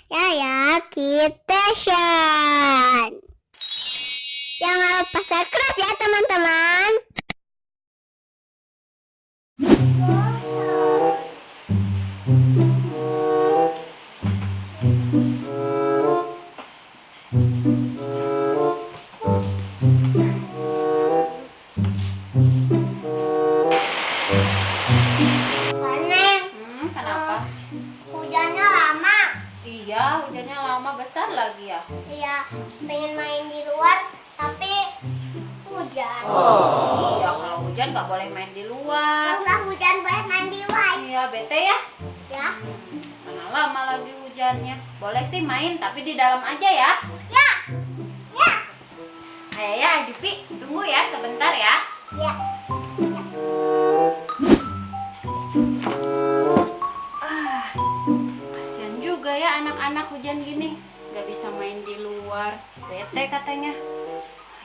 Yaya Kitchen. Jangan lupa subscribe ya teman-teman. Kenapa? Hujannya lama. Iya, hujannya lama besar lagi ya. Iya, pengen main di luar tapi hujan. Iya, kalau hujan nggak boleh main di luar. Kalau nggak hujan boleh main di luar. Iya, bete ya. Ya. Mana lama lagi hujannya. Boleh sih main, tapi di dalam aja ya. Ya. Ya. Ayo ya, Jupi, tunggu ya sebentar ya. Ya. Kasian juga ya anak-anak hujan gini, nggak bisa main di luar. Bete katanya.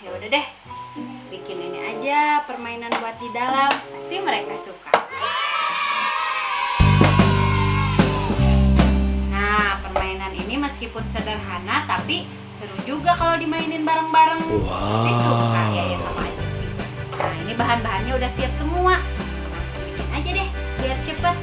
Ya udah deh, bikin ini aja permainan buat di dalam. Pasti mereka suka. Nah, permainan ini meskipun sederhana tapi seru juga kalau dimainin bareng-bareng. Pasti suka ya sama Ayu. Nah, ini bahan-bahannya udah siap semua. Langsung bikin aja deh biar cepet.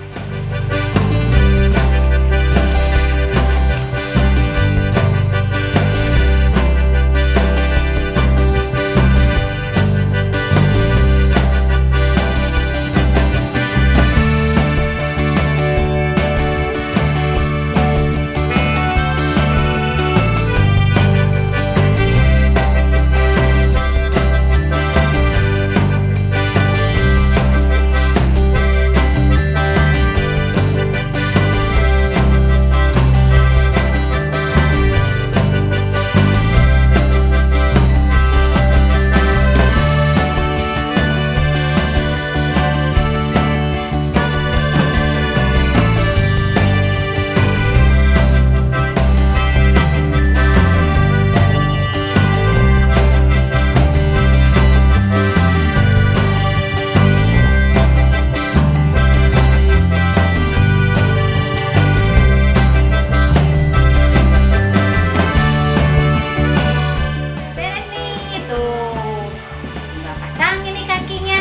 Beres nih, tuh. Tinggal pasang ini kakinya.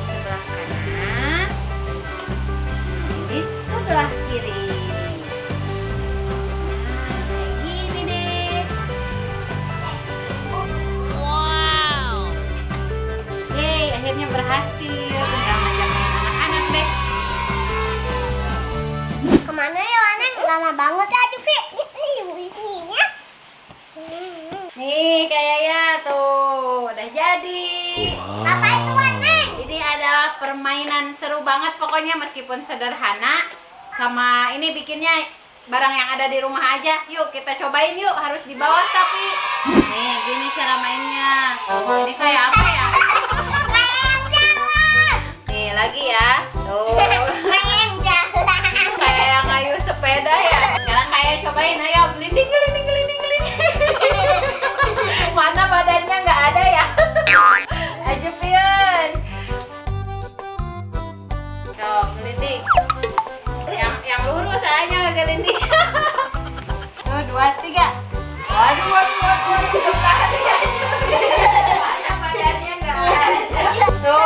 Sebelah kanan. Ini sebelah kiri. Nah, kayak gini deh. Wow. Yeay, akhirnya berhasil. Tinggal ngajak main anak-anak deh. Kemana ya Aneng? Lama banget ya Juvi. Ini. Nih, kayak ya tuh, udah jadi. Apa itu Aneng? Ini adalah permainan seru banget pokoknya meskipun sederhana. Sama ini bikinnya barang yang ada di rumah aja. Yuk kita cobain yuk, harus di bawah tapi. Nih gini cara mainnya. Tuh, ini kayak apa ya? Nih lagi ya. Tuh. Main jalan. Kayak yang kayu sepeda ya. Sekarang kayak cobain, ayo gelinding gelinding gelinding gelinding. Mana badannya nggak ada ya? Ayo Pian. Tuh, gelinding. Yang lurus aja gelinding. Tuh, 2, 3. Waduh, waduh, belum tahan ya. Mana badannya nggak ada. Tuh,